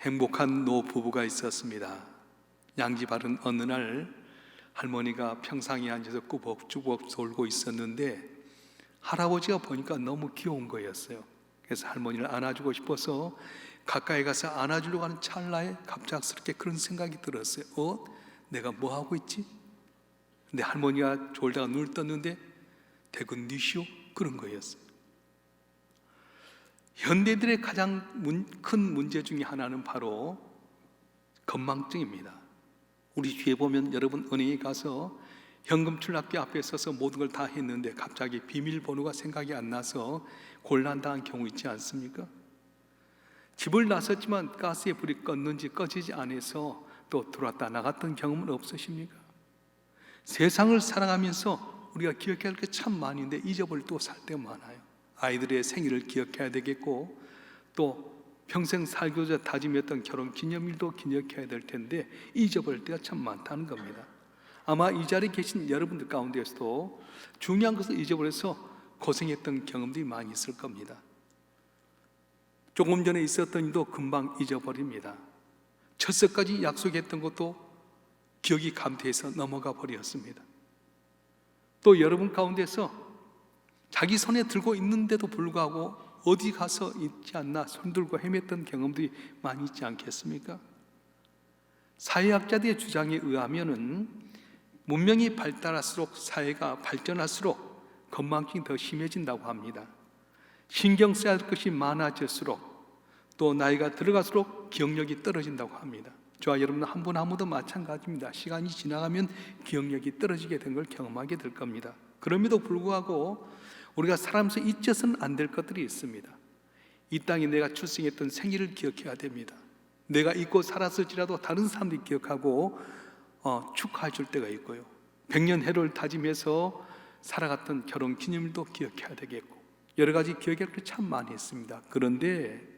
행복한 노부부가 있었습니다. 양지바른 어느 날 할머니가 평상에 앉아서 꾸벅꾸벅 졸고 있었는데 할아버지가 보니까 너무 귀여운 거였어요. 그래서 할머니를 안아주고 싶어서 가까이 가서 안아주려고 하는 찰나에 갑작스럽게 그런 생각이 들었어요. 내가 뭐 하고 있지? 근데 할머니가 졸다가 눈을 떴는데 대구 니시오? 그런 거였어요. 현대인들의 가장 큰 문제 중에 하나는 바로 건망증입니다. 우리 뒤에 보면 여러분 은행에 가서 현금 출납기 앞에 서서 모든 걸 다 했는데 갑자기 비밀번호가 생각이 안 나서 곤란당한 경우 있지 않습니까? 집을 나섰지만 가스에 불이 껐는지 꺼지지 않아서 또 들어왔다 나갔던 경험은 없으십니까? 세상을 살아가면서 우리가 기억해야 할 게 참 많이 있는데 잊어버릴 또 살 때가 많아요. 아이들의 생일을 기억해야 되겠고 또 평생 살고자 다짐했던 결혼 기념일도 기억해야 될 텐데 잊어버릴 때가 참 많다는 겁니다. 아마 이 자리에 계신 여러분들 가운데서도 중요한 것을 잊어버려서 고생했던 경험들이 많이 있을 겁니다. 조금 전에 있었던 일도 금방 잊어버립니다. 첫째까지 약속했던 것도 기억이 감퇴해서 넘어가 버렸습니다. 또 여러분 가운데서 자기 손에 들고 있는데도 불구하고 어디 가서 있지 않나 손들고 헤맸던 경험들이 많이 있지 않겠습니까? 사회학자들의 주장에 의하면은 문명이 발달할수록 사회가 발전할수록 건망증이 더 심해진다고 합니다. 신경 써야 할 것이 많아질수록 또 나이가 들어갈수록 기억력이 떨어진다고 합니다. 저와 여러분 한 분 한 분도 마찬가지입니다. 시간이 지나가면 기억력이 떨어지게 된 걸 경험하게 될 겁니다. 그럼에도 불구하고 우리가 살아가면서 잊혀서는 안 될 것들이 있습니다. 이 땅에 내가 출생했던 생일을 기억해야 됩니다. 내가 잊고 살았을지라도 다른 사람들이 기억하고 축하해 줄 때가 있고요. 백년해로를 다짐해서 살아갔던 결혼 기념일도 기억해야 되겠고 여러 가지 기억할 게 참 많이 있습니다. 그런데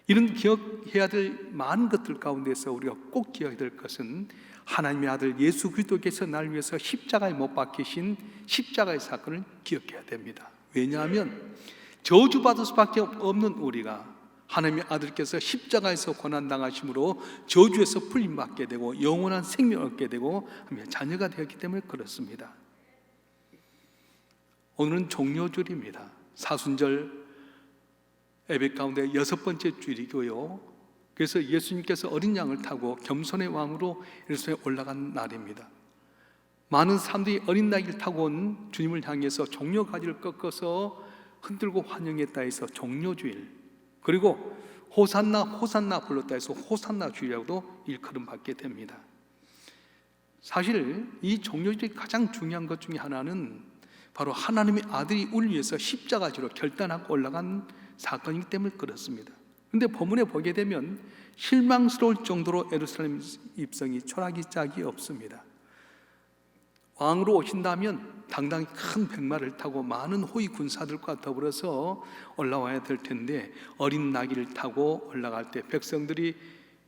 이런 기억해야 될 많은 것들 가운데서 우리가 꼭 기억해야 될 것은 하나님의 아들 예수 그리스도께서 나를 위해서 십자가에 못 박히신 십자가의 사건을 기억해야 됩니다. 왜냐하면 저주받을 수밖에 없는 우리가 하나님의 아들께서 십자가에서 고난당하심으로 저주에서 풀림받게 되고 영원한 생명을 얻게 되고 자녀가 되었기 때문에 그렇습니다. 오늘은 종료주일입니다. 사순절 예배 가운데 6번째 주일이고요. 그래서 예수님께서 어린 양을 타고 겸손의 왕으로 예루살렘에 올라간 날입니다. 많은 사람들이 어린 나귀를 타고 온 주님을 향해서 종려 가지를 꺾어서 흔들고 환영했다 해서 종료주일, 그리고 호산나 호산나 불렀다 해서 호산나 주일이라고도 일컬음 받게 됩니다. 사실 이 종료주일의 가장 중요한 것 중에 하나는 바로 하나님의 아들이 우리를 위해서 십자가지로 결단하고 올라간 사건이기 때문에 그렇습니다. 그런데 본문에 보게 되면 실망스러울 정도로 예루살렘 입성이 초라하기 짝이 없습니다. 왕으로 오신다면 당당히 큰 백마를 타고 많은 호위 군사들과 더불어서 올라와야 될 텐데 어린 나귀를 타고 올라갈 때 백성들이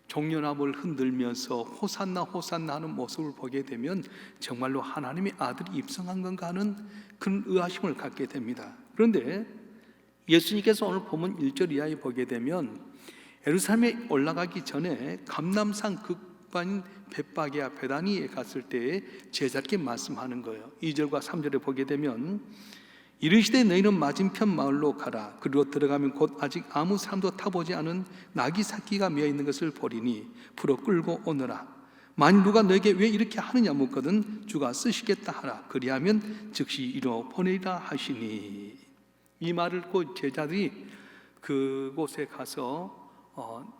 종려나무를 흔들면서 호산나 호산나 하는 모습을 보게 되면 정말로 하나님의 아들이 입성한 건가 하는 그런 의아심을 갖게 됩니다. 그런데 예수님께서 오늘 본문 1절 이하에 보게 되면 예루살렘에 올라가기 전에 감람산 극반인 벳바게와 베다니에 갔을 때 제자께 말씀하는 거예요. 2절과 3절에 보게 되면 이르시되 너희는 맞은편 마을로 가라. 그리고 들어가면 곧 아직 아무 사람도 타보지 않은 나귀 새끼가 메어 있는 것을 보리니 풀어 끌고 오너라. 만일 누가 너에게 왜 이렇게 하느냐 묻거든 주가 쓰시겠다 하라. 그리하면 즉시 이로 보내리라 하시니. 이 말을 듣고 제자들이 그곳에 가서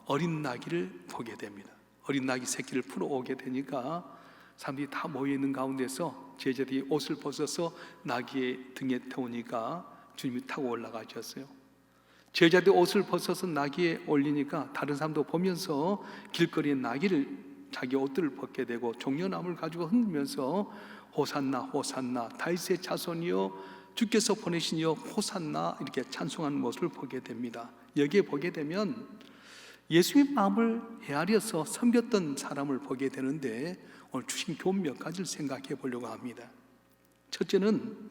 어린 나귀를 보게 됩니다. 어린 나귀 새끼를 풀어오게 되니까 사람들이 다 모여있는 가운데서 제자들이 옷을 벗어서 나귀의 등에 태우니까 주님이 타고 올라가셨어요. 제자들이 옷을 벗어서 나귀에 올리니까 다른 사람도 보면서 길거리에 나귀를 자기 옷들을 벗게 되고 종려나무를 가지고 흔들면서 호산나 호산나 다윗의 자손이여 주께서 보내시니여 호산나 이렇게 찬송하는 모습을 보게 됩니다. 여기에 보게 되면 예수님의 마음을 헤아려서 섬겼던 사람을 보게 되는데 오늘 주신 교훈 몇 가지를 생각해 보려고 합니다. 첫째는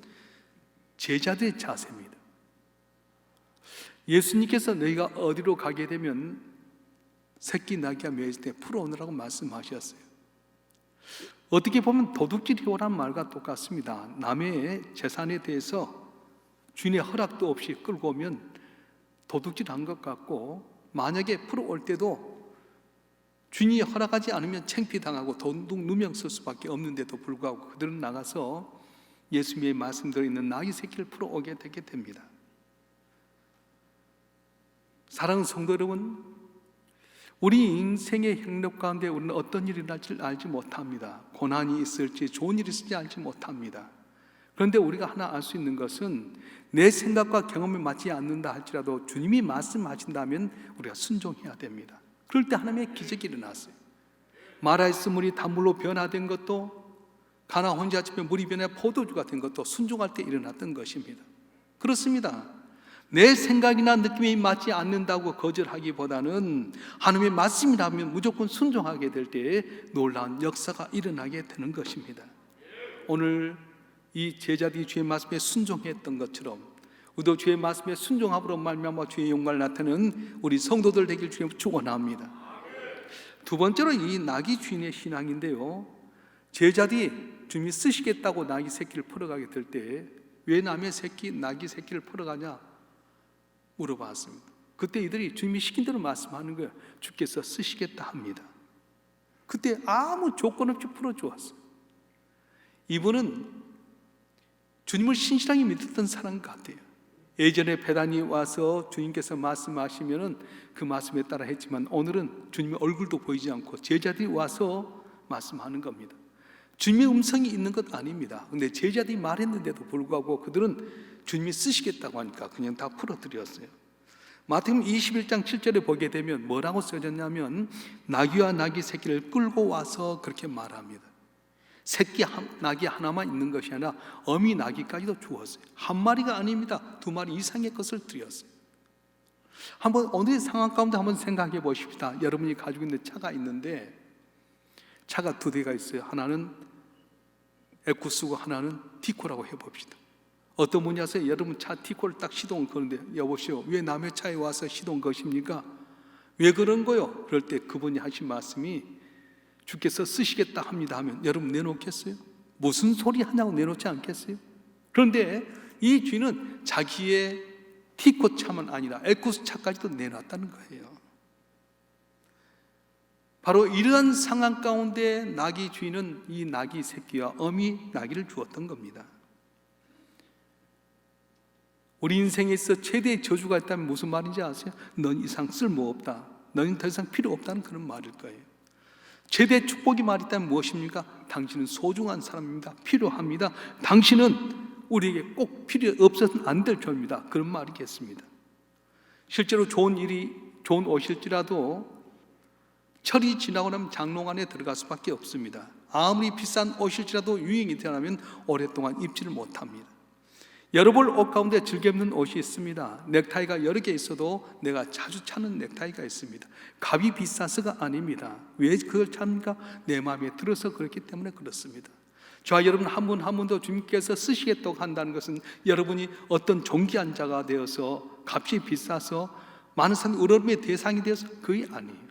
제자들의 자세입니다. 예수님께서 너희가 어디로 가게 되면 새끼 나귀가 매일 때 풀어오느라고 말씀하셨어요. 어떻게 보면 도둑질이오란 말과 똑같습니다. 남의 재산에 대해서 주인의 허락도 없이 끌고 오면 도둑질한 것 같고, 만약에 풀어올 때도 주인이 허락하지 않으면 창피당하고 도둑 누명 쓸 수밖에 없는데도 불구하고 그들은 나가서 예수님의 말씀대로 있는 나귀 새끼를 풀어오게 되게 됩니다. 사랑하는 성도 여러분, 우리 인생의 행력 가운데 우리는 어떤 일이 날지 알지 못합니다. 고난이 있을지 좋은 일이 있을지 알지 못합니다. 그런데 우리가 하나 알 수 있는 것은 내 생각과 경험이 맞지 않는다 할지라도 주님이 말씀하신다면 우리가 순종해야 됩니다. 그럴 때 하나님의 기적이 일어났어요. 마라에서 물이 단물로 변화된 것도, 가나 혼자 집에 물이 변해 포도주가 된 것도 순종할 때 일어났던 것입니다. 그렇습니다. 내 생각이나 느낌이 맞지 않는다고 거절하기보다는 하나님의 말씀이라면 무조건 순종하게 될 때 놀라운 역사가 일어나게 되는 것입니다. 오늘 이 제자들이 주의 말씀에 순종했던 것처럼 우리도 주의 말씀에 순종함으로 말미암아 주의 영광을 나타내는 우리 성도들 되길 주님 축원합니다. 두 번째로 이 나귀 주인의 신앙인데요, 제자들이 주님이 쓰시겠다고 나귀 새끼를 풀어가게 될 때 왜 남의 새끼, 나귀 새끼를 풀어가냐 물어봤습니다. 그때 이들이 주님이 시킨 대로 말씀하는 거예요. 주께서 쓰시겠다 합니다. 그때 아무 조건 없이 풀어주었어요. 이분은 주님을 신실하게 믿었던 사람 같아요. 예전에 배단이 와서 주님께서 말씀하시면은 그 말씀에 따라 했지만 오늘은 주님의 얼굴도 보이지 않고 제자들이 와서 말씀하는 겁니다. 주님의 음성이 있는 것 아닙니다. 근데 제자들이 말했는데도 불구하고 그들은 주님이 쓰시겠다고 하니까 그냥 다 풀어드렸어요. 마태복음 21장 7절에 보게 되면 뭐라고 써졌냐면 나귀와 나귀 새끼를 끌고 와서 그렇게 말합니다. 새끼 나귀 하나만 있는 것이 아니라 어미 나귀까지도 주었어요. 한 마리가 아닙니다. 두 마리 이상의 것을 드렸어요. 한번 오늘의 상황 가운데 한번 생각해 보십시다. 여러분이 가지고 있는 차가 있는데 차가 두 대가 있어요. 하나는 에쿠스고 하나는 티코라고 해봅시다. 어떤 분이 와서 여러분 차 티코를 딱 시동 거는데 여보시오, 왜 남의 차에 와서 시동 거십니까? 왜 그런 거요? 그럴 때 그분이 하신 말씀이 주께서 쓰시겠다 합니다 하면 여러분 내놓겠어요? 무슨 소리 하냐고 내놓지 않겠어요? 그런데 이 주인은 자기의 티코 차만 아니라 에쿠스 차까지도 내놨다는 거예요. 바로 이러한 상황 가운데 나귀 주인은 이 나귀 새끼와 어미 나귀를 주었던 겁니다. 우리 인생에 있어 최대의 저주가 있다면 무슨 말인지 아세요? 넌 이상 쓸모없다, 너는 더 이상 필요 없다는 그런 말일 거예요. 최대의 축복이 말있다면 무엇입니까? 당신은 소중한 사람입니다. 필요합니다. 당신은 우리에게 꼭 필요 없어서는 안 될 존입니다. 그런 말이겠습니다. 실제로 좋은 옷일지라도 철이 지나고 나면 장롱 안에 들어갈 수밖에 없습니다. 아무리 비싼 옷일지라도 유행이 되어나면 오랫동안 입지를 못합니다. 여러분 옷 가운데 즐겨 입는 옷이 있습니다. 넥타이가 여러 개 있어도 내가 자주 찾는 넥타이가 있습니다. 값이 비싸서가 아닙니다. 왜 그걸 찾는가? 내 마음에 들어서 그렇기 때문에 그렇습니다. 저와 여러분 한 분 한 분도 주님께서 쓰시겠다고 한다는 것은 여러분이 어떤 존귀한 자가 되어서 값이 비싸서 많은 사람이 의로움의 대상이 되어서 그게 아니에요.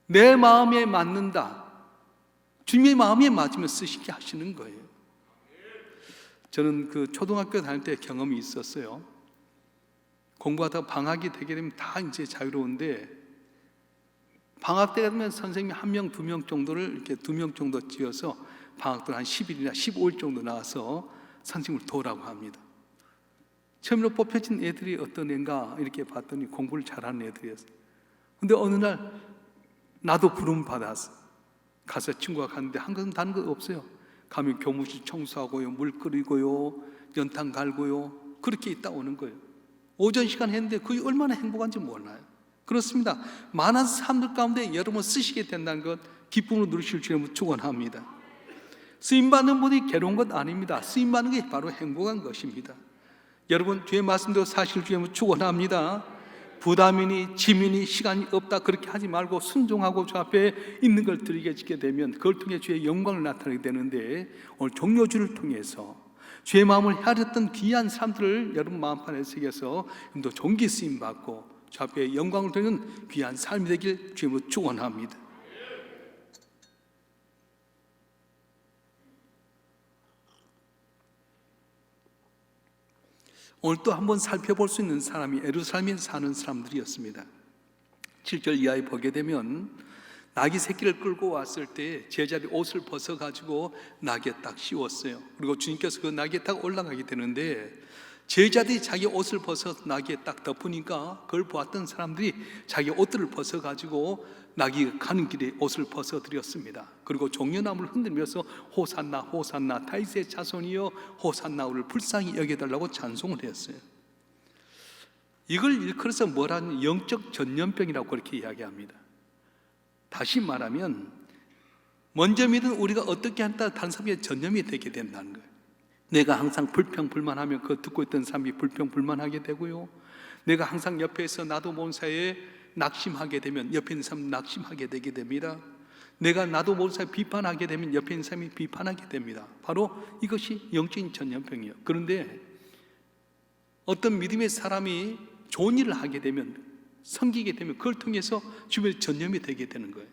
내 마음에 맞는다, 주님의 마음에 맞으면 쓰시게 하시는 거예요. 저는 그 초등학교 다닐 때 경험이 있었어요. 공부하다가 방학이 되게 되면 다 이제 자유로운데 방학 때가 되면 선생님이 한 명, 두 명 정도를 이렇게 2명 정도 지어서 방학 동안 한 10일이나 15일 정도 나와서 선생님을 도우라고 합니다. 처음으로 뽑혀진 애들이 어떤 애인가 이렇게 봤더니 공부를 잘하는 애들이었어요. 근데 어느 날 나도 부름 받았어. 가서 친구가 갔는데 한 것은 다른 거 없어요. 가면 교무실 청소하고요, 물 끓이고요, 연탄 갈고요, 그렇게 있다 오는 거예요. 오전 시간 했는데 그게 얼마나 행복한지 몰라요. 그렇습니다. 많은 사람들 가운데 여러분 쓰시게 된다는 것 기쁨으로 누리실 주님을 축원합니다. 쓰임받는 분이 괴로운 것 아닙니다. 쓰임받는 게 바로 행복한 것입니다. 여러분 주의 말씀대로 사실 주님을 축원합니다. 부담이니 짐이니 시간이 없다 그렇게 하지 말고 순종하고 주 앞에 있는 걸 드리게 지게 되면 그걸 통해 주의 영광을 나타내게 되는데, 오늘 종료주를 통해서 주의 마음을 헤아렸던 귀한 사람들을 여러분 마음판에 새겨서 또 종기 쓰임 받고 주 앞에 영광을 돌리는 귀한 삶이 되길 주님으로 축원합니다. 오늘 또 한번 살펴볼 수 있는 사람이 예루살렘에 사는 사람들이었습니다. 7절 이하에 보게 되면 나귀 새끼를 끌고 왔을 때 제자들이 옷을 벗어가지고 나귀에 딱 씌웠어요. 그리고 주님께서 그 나귀에 딱 올라가게 되는데 제자들이 자기 옷을 벗어서 나귀에 딱 덮으니까 그걸 보았던 사람들이 자기 옷들을 벗어가지고 나귀가 가는 길에 옷을 벗어드렸습니다. 그리고 종려나무를 흔들면서 호산나 호산나 다윗의 자손이여 호산나 우리를 불쌍히 여겨달라고 찬송을 했어요. 이걸 일컬어서 뭐라는 영적 전염병이라고 그렇게 이야기합니다. 다시 말하면 먼저 믿은 우리가 어떻게 한다 다른 사람에게 전염이 되게 된다는 거예요. 내가 항상 불평불만하면 그거 듣고 있던 사람이 불평불만하게 되고요, 내가 항상 옆에서 나도 모르는 사이에 낙심하게 되면 옆에 있는 사람은 낙심하게 되게 됩니다. 내가 나도 모르는 사이에 비판하게 되면 옆에 있는 사람이 비판하게 됩니다. 바로 이것이 영적인 전염병이에요. 그런데 어떤 믿음의 사람이 좋은 일을 하게 되면, 섬기게 되면 그걸 통해서 주변에 전염이 되게 되는 거예요.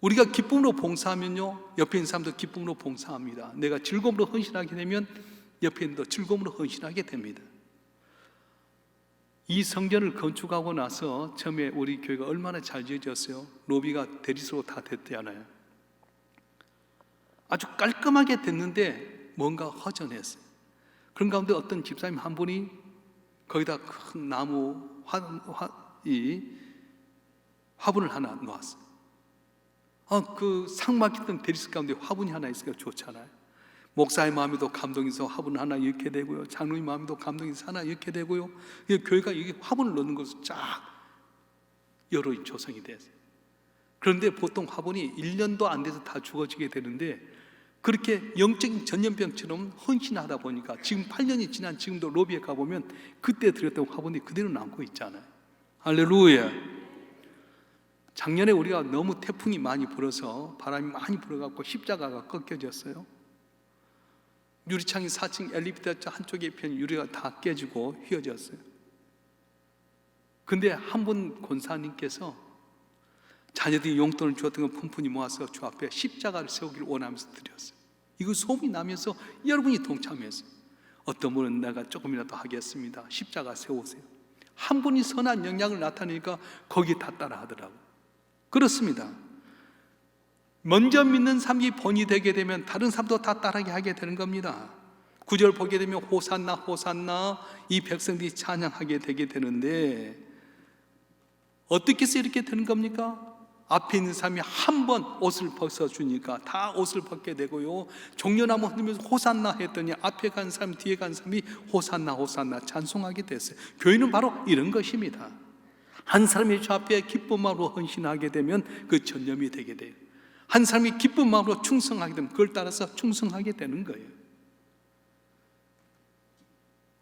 우리가 기쁨으로 봉사하면요, 옆에 있는 사람도 기쁨으로 봉사합니다. 내가 즐거움으로 헌신하게 되면 옆에 있는 도 즐거움으로 헌신하게 됩니다. 이 성전을 건축하고 나서 처음에 우리 교회가 얼마나 잘 지어졌어요. 로비가 대리석으로 다 됐잖아요. 아주 깔끔하게 됐는데 뭔가 허전했어요. 그런 가운데 어떤 집사님 한 분이 거기다 큰 나무 화분을 하나 놓았어요. 그 삭막했던 대리석 가운데 화분이 하나 있으니까 좋잖아요. 목사의 마음에도 감동해서 화분 하나 넣게 되고요, 장로님 마음에도 감동해서 하나 넣게 되고요, 교회가 여기 화분을 넣는 것으로 쫙 여러 조성이 됐어요. 그런데 보통 화분이 1년도 안 돼서 다 죽어지게 되는데, 그렇게 영적인 전염병처럼 헌신하다 보니까 지금 8년이 지난 지금도 로비에 가보면 그때 드렸던 화분이 그대로 남고 있잖아요. 할렐루야. 작년에 우리가 너무 태풍이 많이 불어서 바람이 많이 불어갖고 십자가가 꺾여졌어요. 유리창이 4층 엘리베이터 한쪽에 편 유리가 다 깨지고 휘어졌어요. 근데 한 분 권사님께서 자녀들이 용돈을 주었던 걸 푼푼히 모아서 주 앞에 십자가를 세우기를 원하면서 드렸어요. 이거 소문이 나면서 여러분이 동참했어요. 어떤 분은 내가 조금이라도 하겠습니다, 십자가 세우세요. 한 분이 선한 영향을 나타내니까 거기에 다 따라 하더라고요. 그렇습니다. 먼저 믿는 삶이 본이 되게 되면 다른 사람도 다 따라하게 하게 되는 겁니다. 9절 보게 되면 호산나 호산나 이 백성들이 찬양하게 되게 되는데, 어떻게 해서 이렇게 되는 겁니까? 앞에 있는 사람이 한 번 옷을 벗어주니까 다 옷을 벗게 되고요, 종려나무 흔들면서 호산나 했더니 앞에 간 사람 뒤에 간 사람이 호산나 호산나 찬송하게 됐어요. 교회는 바로 이런 것입니다. 한 사람이 주 앞에 기쁜 마음으로 헌신하게 되면 그 전염이 되게 돼요. 한 사람이 기쁜 마음으로 충성하게 되면 그걸 따라서 충성하게 되는 거예요.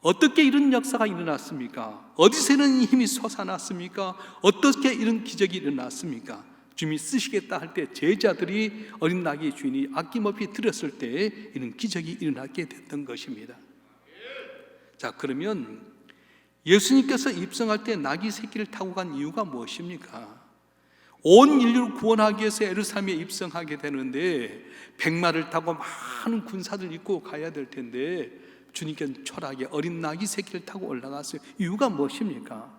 어떻게 이런 역사가 일어났습니까? 어디서 이런 힘이 솟아났습니까? 어떻게 이런 기적이 일어났습니까? 주님이 쓰시겠다 할 때 제자들이 어린 나귀의 주인이 아낌없이 드렸을 때 이런 기적이 일어나게 됐던 것입니다. 자, 그러면 예수님께서 입성할 때 나귀 새끼를 타고 간 이유가 무엇입니까? 온 인류를 구원하기 위해서 예루살렘에 입성하게 되는데 백마를 타고 많은 군사들 입고 가야 될 텐데 주님께서는 초라하게 어린 나귀 새끼를 타고 올라갔어요. 이유가 무엇입니까?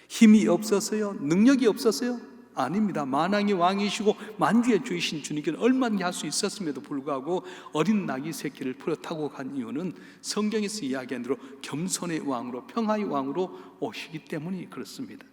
힘이 없어서요? 능력이 없어서요? 아닙니다. 만왕의 왕이시고 만주의 주이신 주님께는 얼마든지 할 수 있었음에도 불구하고 어린 나귀 새끼를 풀어 타고 간 이유는 성경에서 이야기한 대로 겸손의 왕으로, 평화의 왕으로 오시기 때문이 그렇습니다.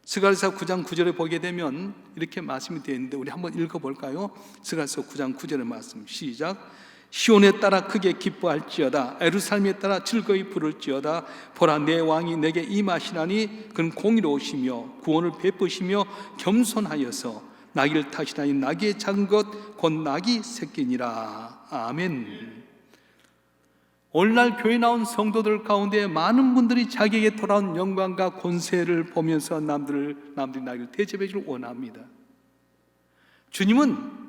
스가랴서 9장 9절에 보게 되면 이렇게 말씀이 되어 있는데 우리 한번 읽어볼까요? 스가랴서 9장 9절의 말씀 시작. 시온에 따라 크게 기뻐할지어다, 예루살렘에 따라 즐거이 부를지어다. 보라, 내 왕이 내게 임하시나니 그는 공의로우시며 구원을 베푸시며 겸손하여서 나귀를 타시나니 나귀의 작은 것 곧 나귀 새끼니라. 아멘. 오늘날 교회 나온 성도들 가운데 많은 분들이 자기에게 돌아온 영광과 권세를 보면서 남들이 나를 대접해 주길 원합니다. 주님은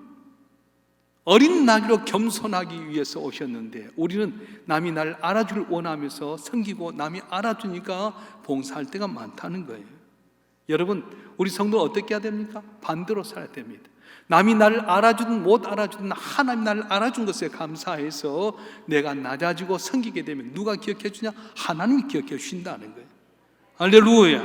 어린 나귀로 겸손하기 위해서 오셨는데 우리는 남이 나를 알아주길 원하면서 섬기고 남이 알아주니까 봉사할 때가 많다는 거예요. 여러분, 우리 성도는 어떻게 해야 됩니까? 반대로 살아야 됩니다. 남이 나를 알아주든 못 알아주든 하나님 나를 알아준 것에 감사해서 내가 낮아지고 섬기게 되면 누가 기억해 주냐? 하나님이 기억해 주신다는 거예요. 할렐루야.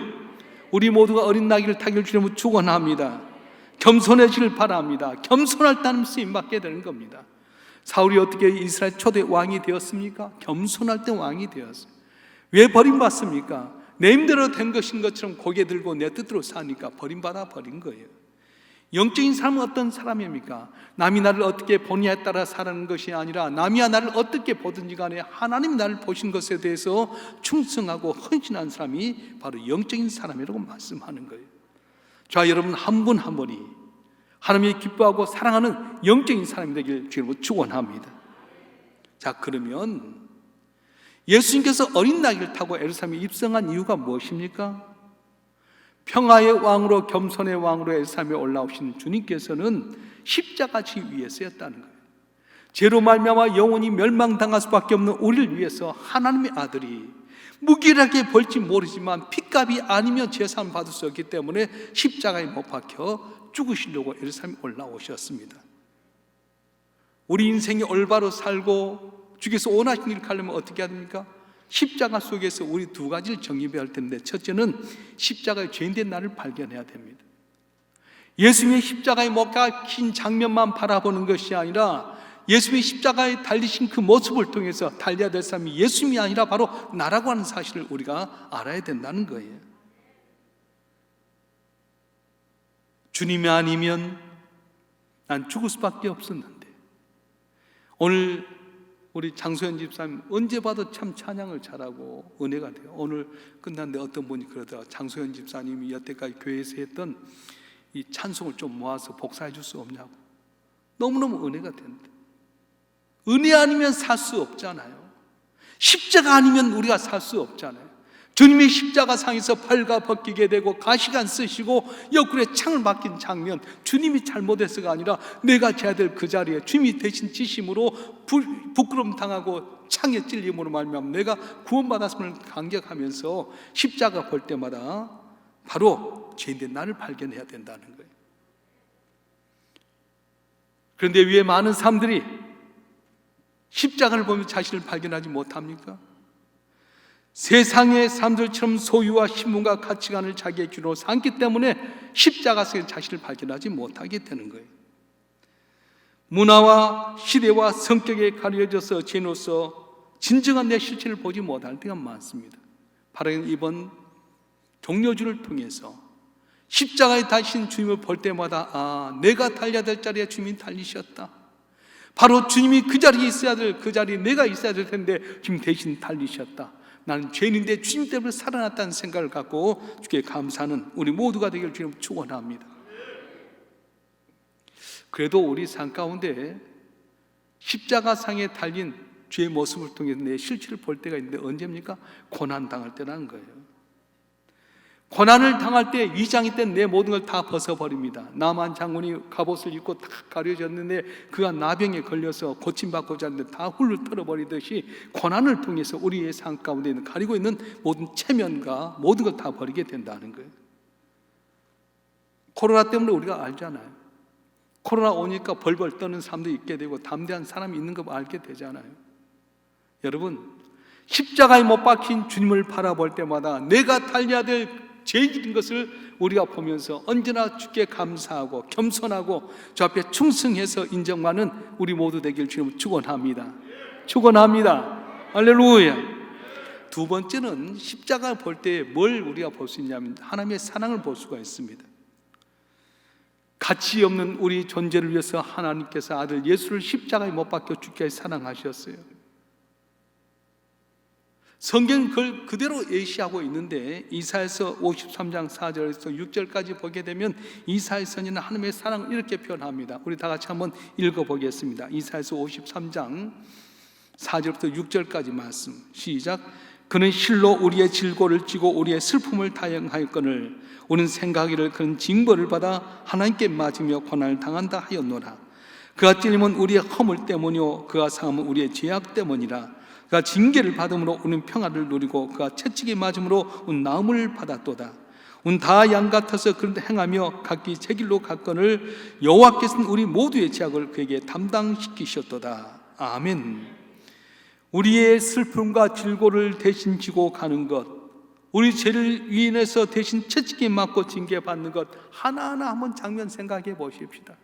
우리 모두가 어린 나귀를 타기를 주님으로 축원합니다. 겸손해지길 바랍니다. 겸손할 때는 쓰임 받게 되는 겁니다. 사울이 어떻게 이스라엘 초대 왕이 되었습니까? 겸손할 때 왕이 되었어요. 왜 버림받습니까? 내 힘대로 된 것인 것처럼 고개 들고 내 뜻대로 사니까 버림받아 버린 거예요. 영적인 삶은 어떤 사람입니까? 남이 나를 어떻게 보느냐에 따라 살아가는 것이 아니라 남이 나를 어떻게 보든지 간에 하나님이 나를 보신 것에 대해서 충성하고 헌신한 사람이 바로 영적인 사람이라고 말씀하는 거예요. 자, 여러분 한 분 한 분이 하나님이 기뻐하고 사랑하는 영적인 사람이 되길 주님으로 축원합니다. 자, 그러면 예수님께서 어린 나귀를 타고 예루살렘에 입성한 이유가 무엇입니까? 평화의 왕으로 겸손의 왕으로 예루살렘에 올라오신 주님께서는 십자가 지 위해서였다는 거예요. 죄로 말미암아 영원히 멸망당할 수밖에 없는 우리를 위해서 하나님의 아들이 무기력하게 벌지 모르지만 핏값이 아니면 제사함 받을 수 없기 때문에 십자가에 못 박혀 죽으시려고 예루살렘에 올라오셨습니다. 우리 인생이 올바로 살고 주께서 원하신 일을 가려면 어떻게 해야 됩니까? 십자가 속에서 우리 두 가지를 정립해야 할 텐데, 첫째는 십자가의 죄인된 나를 발견해야 됩니다. 예수님의 십자가에 못 박힌 장면만 바라보는 것이 아니라 예수님의 십자가에 달리신 그 모습을 통해서 달려야 될 사람이 예수님이 아니라 바로 나라고 하는 사실을 우리가 알아야 된다는 거예요. 주님이 아니면 난 죽을 수밖에 없었는데, 오늘 우리 장소연 집사님 언제 봐도 참 찬양을 잘하고 은혜가 돼요. 오늘 끝났는데 어떤 분이 그러더라고요. 장소연 집사님이 여태까지 교회에서 했던 이 찬송을 좀 모아서 복사해 줄 수 없냐고. 너무너무 은혜가 된다. 은혜 아니면 살 수 없잖아요. 십자가 아니면 우리가 살 수 없잖아요. 주님이 십자가 상에서 팔가 벗기게 되고 가시관 쓰시고 옆구리에 창을 박힌 장면, 주님이 잘못해서가 아니라 내가 져야 될 그 자리에 주님이 대신 지심으로 부끄럼 당하고 창에 찔림으로 말미암아 내가 구원받았음을 감격하면서 십자가 볼 때마다 바로 죄인된 나를 발견해야 된다는 거예요. 그런데 왜 많은 사람들이 십자가를 보면 자신을 발견하지 못합니까? 세상의 사람들처럼 소유와 신분과 가치관을 자기의 기준으로 삼기 때문에 십자가 속에 자신을 발견하지 못하게 되는 거예요. 문화와 시대와 성격에 가려져서 죄인으로서 진정한 내 실체를 보지 못할 때가 많습니다. 바로 이번 종려주를 통해서 십자가에 달리신 주님을 볼 때마다 내가 달려야 될 자리에 주님이 달리셨다. 바로 주님이 그 자리에 있어야 될 그 자리에 내가 있어야 될 텐데 주님 대신 달리셨다. 나는 죄인인데 주님 때문에 살아났다는 생각을 갖고 주께 감사하는 우리 모두가 되길 주님 축원합니다. 그래도 우리 삶 가운데 십자가상에 달린 주의 모습을 통해 내 실체를 볼 때가 있는데 언제입니까? 고난 당할 때라는 거예요. 고난을 당할 때 위장이 된 내 모든 걸 다 벗어버립니다. 나만 장군이 갑옷을 입고 다 가려졌는데 그가 나병에 걸려서 고침받고자 하는데 다 훌을 털어버리듯이 고난을 통해서 우리의 삶 가운데 있는 가리고 있는 모든 체면과 모든 걸 다 버리게 된다는 거예요. 코로나 때문에 우리가 알잖아요. 코로나 오니까 벌벌 떠는 사람도 있게 되고 담대한 사람이 있는 거 알게 되잖아요. 여러분, 십자가에 못 박힌 주님을 바라볼 때마다 내가 달려야 될 죄인인 것을 우리가 보면서 언제나 주께 감사하고 겸손하고 주 앞에 충성해서 인정받는 우리 모두 되길 주님 축원합니다. 축원합니다. 할렐루야. 두 번째는 십자가 볼 때 뭘 우리가 볼 수 있냐면 하나님의 사랑을 볼 수가 있습니다. 가치 없는 우리 존재를 위해서 하나님께서 아들 예수를 십자가에 못 박혀 죽게 사랑하셨어요. 성경은 그걸 그대로 예시하고 있는데 이사야서 53장 4절에서 6절까지 보게 되면 이사야 선지자는 하나님의 사랑을 이렇게 표현합니다. 우리 다 같이 한번 읽어보겠습니다. 이사야서 53장 4절부터 6절까지 말씀 시작. 그는 실로 우리의 질고를 지고 우리의 슬픔을 다행하였거늘 우리는 생각하기를 그는 징벌을 받아 하나님께 맞으며 고난을 당한다 하였노라. 그가 찔림은 우리의 허물 때문이요 그가 상함은 우리의 죄악 때문이라. 그가 징계를 받음으로 우리는 평화를 누리고 그가 채찍에 맞음으로 우리는 나음을 받았도다. 우리는 다 양 같아서 그런데 행하며 각기 제 길로 갔거늘 여호와께서는 우리 모두의 죄악을 그에게 담당시키셨도다. 아멘. 우리의 슬픔과 질고를 대신 지고 가는 것, 우리 죄를 위인해서 대신 채찍에 맞고 징계받는 것 하나하나 한번 장면 생각해 보십시다.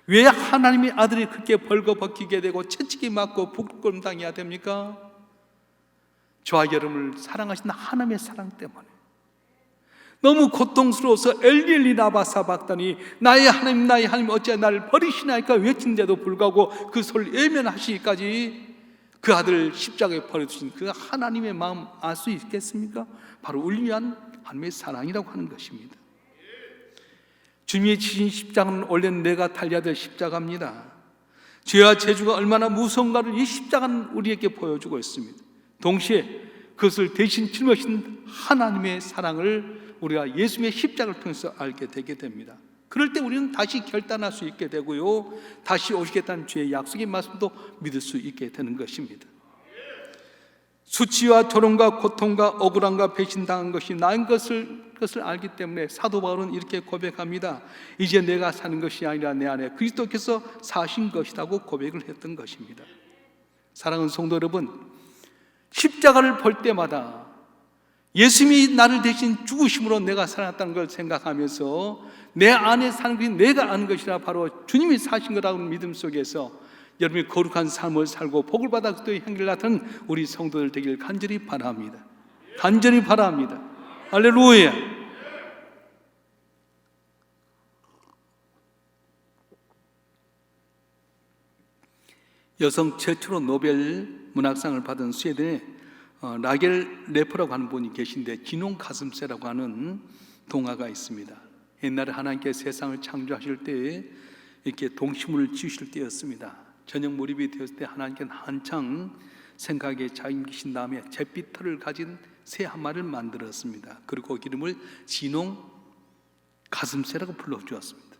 왜 하나님의 아들이 그렇게 벌거벗기게 되고 채찍에 맞고 부끄럼당해야 됩니까? 저와 여러분을 사랑하신 하나님의 사랑 때문에. 너무 고통스러워서 엘리엘리 라마 사박다니 나의 하나님 어찌 나를 버리시나이까 외친데도 불구하고 그 소리를 외면하시기까지 그 아들 십자가에 버려두신 그 하나님의 마음 알 수 있겠습니까? 바로 우리 위한 하나님의 사랑이라고 하는 것입니다. 주님이 지신 십자가는 원래 내가 달려야 될 십자가입니다. 죄와 저주가 얼마나 무서운가를 이 십자가는 우리에게 보여주고 있습니다. 동시에 그것을 대신 짊어진 하나님의 사랑을 우리가 예수님의 십자가를 통해서 알게 되게 됩니다. 그럴 때 우리는 다시 결단할 수 있게 되고요, 다시 오시겠다는 주의 약속의 말씀도 믿을 수 있게 되는 것입니다. 수치와 조롱과 고통과 억울함과 배신당한 것이 나인 것을 알기 때문에 사도 바울은 이렇게 고백합니다. 이제 내가 사는 것이 아니라 내 안에 그리스도께서 사신 것이라고 고백을 했던 것입니다. 사랑하는 성도 여러분, 십자가를 볼 때마다 예수님이 나를 대신 죽으심으로 내가 살아났다는 걸 생각하면서 내 안에 사는 것이 내가 아는 것이라 바로 주님이 사신 거라고 하는 믿음 속에서 여러분이 거룩한 삶을 살고 복을 받아 그리스도의 향기를 나타내는 우리 성도들 되길 간절히 바랍니다. 간절히 바랍니다. 할렐루야. 여성 최초로 노벨 문학상을 받은 스웨덴의 라겔 레퍼라고 하는 분이 계신데 진홍 가슴새라고 하는 동화가 있습니다. 옛날에 하나님께서 세상을 창조하실 때 이렇게 동식물을 지으실 때였습니다. 저녁 무렵이 되었을 때 하나님께서 한창 생각에 잠기신 다음에 잿빛 털을 가진 새 한 마리를 만들었습니다. 그리고 이름을 진홍 가슴새라고 불러주었습니다.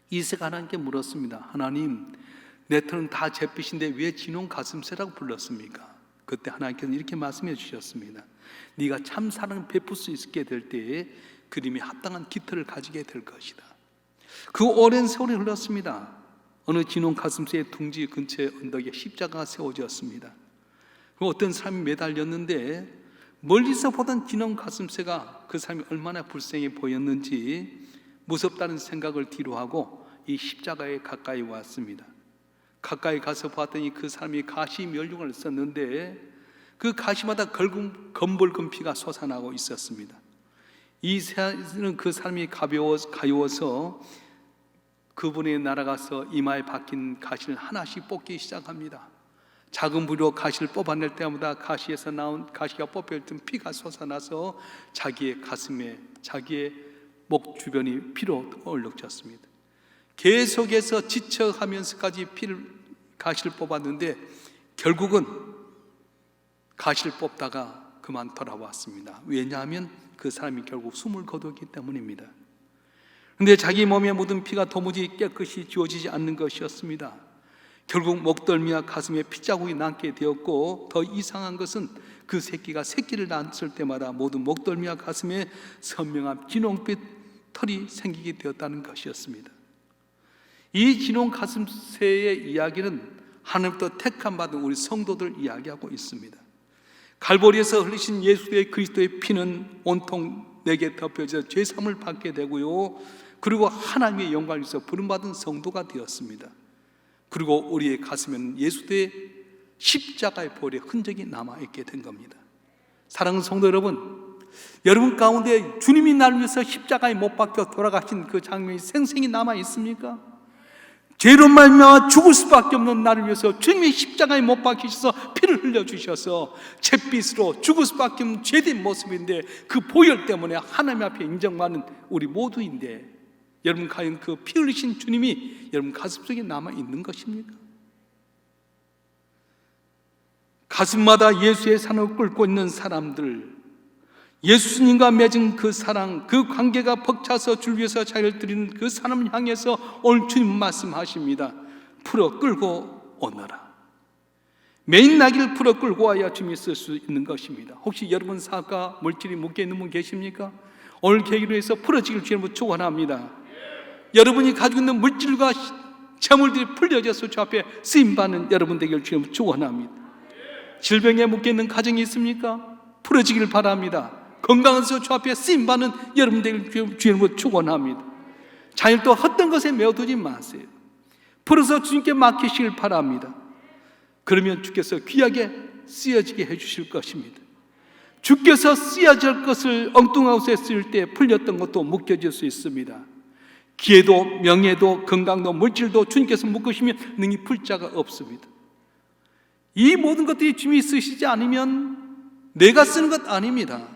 이 새가 하나님께 물었습니다. 하나님, 내 털은 다 잿빛인데 왜 진홍 가슴새라고 불렀습니까? 그때 하나님께서 이렇게 말씀해 주셨습니다. 네가 참 사랑을 베풀 수 있게 될 때에 그림이 합당한 깃털을 가지게 될 것이다. 그 오랜 세월이 흘렀습니다. 어느 진홍 가슴새의 둥지 근처의 언덕에 십자가가 세워졌습니다. 어떤 사람이 매달렸는데 멀리서 보던 진홍 가슴새가 그 사람이 얼마나 불쌍해 보였는지 무섭다는 생각을 뒤로하고 이 십자가에 가까이 왔습니다. 가까이 가서 봤더니 그 사람이 가시 멸류관을 썼는데 그 가시마다 검붉은 피가 솟아나고 있었습니다. 이 새는 그 사람이 가벼워서 그분이 날아가서 이마에 박힌 가시를 하나씩 뽑기 시작합니다. 작은 부리로 가시를 뽑아낼 때마다 가시에서 나온 가시가 뽑힐 때 피가 솟아나서 자기의 가슴에, 자기의 목 주변이 피로 얼룩졌습니다. 계속해서 지쳐가면서까지 가시를 뽑았는데 결국은 가시를 뽑다가 그만 돌아왔습니다. 왜냐하면 그 사람이 결국 숨을 거두었기 때문입니다. 그런데 자기 몸에 묻은 피가 도무지 깨끗이 지워지지 않는 것이었습니다. 결국 목덜미와 가슴에 핏자국이 남게 되었고, 더 이상한 것은 그 새끼가 새끼를 낳았을 때마다 모든 목덜미와 가슴에 선명한 진홍빛 털이 생기게 되었다는 것이었습니다. 이 진홍 가슴새의 이야기는 하나님부터 택함 받은 우리 성도들 이야기하고 있습니다. 갈보리에서 흘리신 예수의 그리스도의 피는 온통 내게 덮여져 죄사함을 받게 되고요, 그리고 하나님의 영광에서 부름받은 성도가 되었습니다. 그리고 우리의 가슴에는 예수의 십자가의 보혈의 흔적이 남아있게 된 겁니다. 사랑하는 성도 여러분, 여러분 가운데 주님이 나를 위해서 십자가에 못 박혀 돌아가신 그 장면이 생생히 남아있습니까? 죄로 말미암아 죽을 수밖에 없는 나를 위해서 주님이 십자가에 못 박히셔서 피를 흘려주셔서 잿빛으로 죽을 수밖에 없는 죄된 모습인데, 그 보혈 때문에 하나님 앞에 인정받는 우리 모두인데, 여러분 과연 그 피 흘리신 주님이 여러분 가슴속에 남아있는 것입니까? 가슴마다 예수의 사랑을 끓고 있는 사람들, 예수님과 맺은 그 사랑, 그 관계가 벅차서 주를 위해서 자기를 드리는 그 사람을 향해서 오늘 주님 말씀하십니다. 풀어 끌고 오너라. 메인 나귀를 풀어 끌고 와야 주님이 쓸 수 있는 것입니다. 혹시 여러분 사업과 물질이 묶여 있는 분 계십니까? 오늘 계기로 해서 풀어지길 주님으로 축원합니다. 여러분이 가지고 있는 물질과 재물들이 풀려져서 주 앞에 쓰임받는 여러분 되길 주님으로 축원합니다. 질병에 묶여 있는 가정이 있습니까? 풀어지길 바랍니다. 건강해서 주 앞에 쓰임받는 여러분 되길 주님으로 축원합니다. 자녀도 헛된 것에 메어두지 마세요. 풀어서 주님께 맡기시길 바랍니다. 그러면 주께서 귀하게 쓰여지게 해주실 것입니다. 주께서 쓰여질 것을 엉뚱한 곳에 쓸 때 풀렸던 것도 묶여질 수 있습니다. 기회도 명예도 건강도 물질도 주님께서 묶으시면 능히 풀 자가 없습니다. 이 모든 것들이 주님이 쓰시지 않으면 내가 쓰는 것 아닙니다.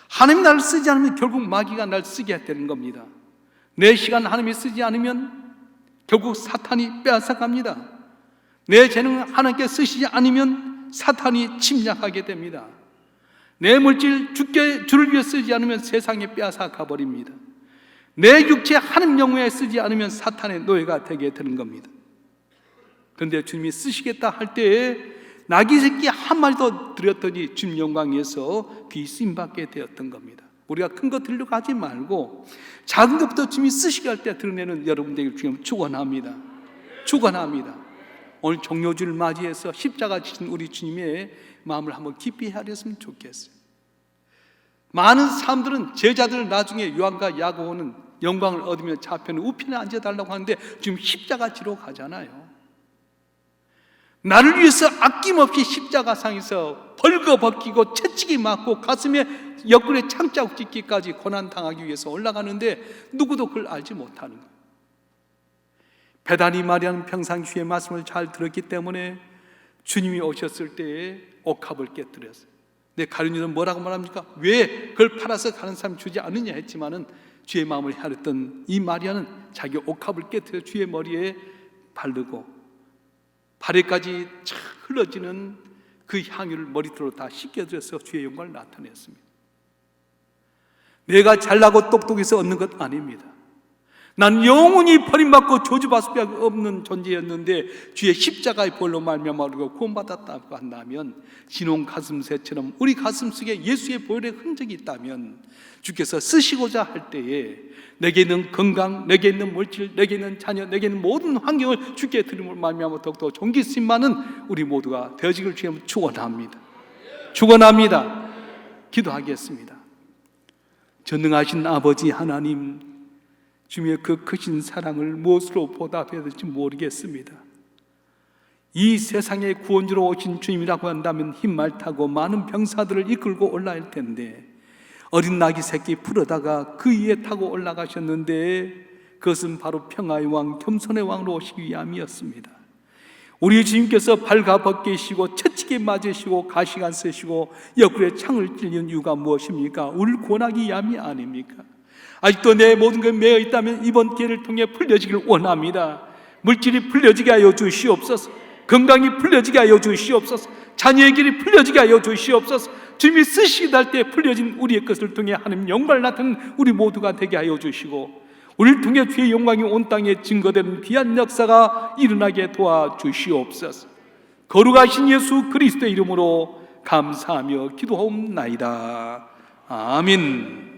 하나님이 나를 쓰지 않으면 결국 마귀가 나를 쓰게 되는 겁니다. 내 시간 하나님이 쓰지 않으면 결국 사탄이 빼앗아갑니다. 내 재능을 하나님께 쓰시지 않으면 사탄이 침략하게 됩니다. 내 물질 주를 위해 쓰지 않으면 세상에 빼앗아 가버립니다. 내 육체 하나님 영혼에 쓰지 않으면 사탄의 노예가 되게 되는 겁니다. 그런데 주님이 쓰시겠다 할 때에 나귀 새끼 한 마리 더 드렸더니 주님 영광에서 귀 쓰임받게 되었던 겁니다. 우리가 큰 거 들려고 하지 말고 작은 것부터 주님이 쓰시게 할 때 드러내는 여러분들에게 주님 축원합니다. 축원합니다. 오늘 종료주를 맞이해서 십자가 지신 우리 주님의 마음을 한번 깊이 헤아렸으면 좋겠어요. 많은 사람들은 제자들 나중에 요한과 야고보는 영광을 얻으며 좌편에 우편에 앉아달라고 하는데 지금 십자가 지러 가잖아요. 나를 위해서 아낌없이 십자가상에서 벌거벗기고 채찍이 맞고 가슴에 옆구리에 창자국 찍기까지 고난당하기 위해서 올라가는데 누구도 그걸 알지 못하는 거예요. 베다니 마리아는 평상 주의 말씀을 잘 들었기 때문에 주님이 오셨을 때에 옥합을 깨뜨렸어요. 근데 가룟유다는 뭐라고 말합니까? 왜 그걸 팔아서 가는 사람 주지 않느냐 했지만은 주의 마음을 헤아렸던 이 마리아는 자기 옥합을 깨뜨려 주의 머리에 바르고 발에까지 착 흘러지는 그 향유를 머리털로 다 씻겨드려서 주의 영광을 나타냈습니다. 내가 잘나고 똑똑해서 얻는 것 아닙니다. 난 영원히 버림받고 저주받을 수밖에 없는 존재였는데 주의 십자가의 볼로 말미암아 우리가 구원받았다고 한다면 진홍 가슴새처럼 우리 가슴 속에 예수의 보혈의 흔적이 있다면 주께서 쓰시고자 할 때에 내게 있는 건강, 내게 있는 물질, 내게 있는 자녀, 내게 있는 모든 환경을 주께 드림으로 말미암아 더욱더 존귀 쓰임받는 우리 모두가 되어지길 주님 축원합니다. 축원합니다. 기도하겠습니다. 전능하신 아버지 하나님, 주님의 그 크신 사랑을 무엇으로 보답해야 될지 모르겠습니다. 이 세상의 구원주로 오신 주님이라고 한다면 흰말 타고 많은 병사들을 이끌고 올라갈 텐데 어린 나귀 새끼 풀어다가 그 위에 타고 올라가셨는데 그것은 바로 평화의 왕, 겸손의 왕으로 오시기 위함이었습니다. 우리 주님께서 발가벗기시고 채찍에 맞으시고 가시관 쓰시고 옆구리에 창을 찔린 이유가 무엇입니까? 우리를 구원하기 위함이 아닙니까? 아직도 내 모든 것이 매여 있다면 이번 기회를 통해 풀려지길 원합니다. 물질이 풀려지게 하여 주시옵소서. 건강이 풀려지게 하여 주시옵소서. 자녀의 길이 풀려지게 하여 주시옵소서. 주님이 쓰시기도 할 때 풀려진 우리의 것을 통해 하나님 영광을 나타내는 우리 모두가 되게 하여 주시고 우리를 통해 주의 영광이 온 땅에 증거되는 귀한 역사가 일어나게 도와주시옵소서. 거룩하신 예수 그리스도의 이름으로 감사하며 기도하옵나이다. 아멘.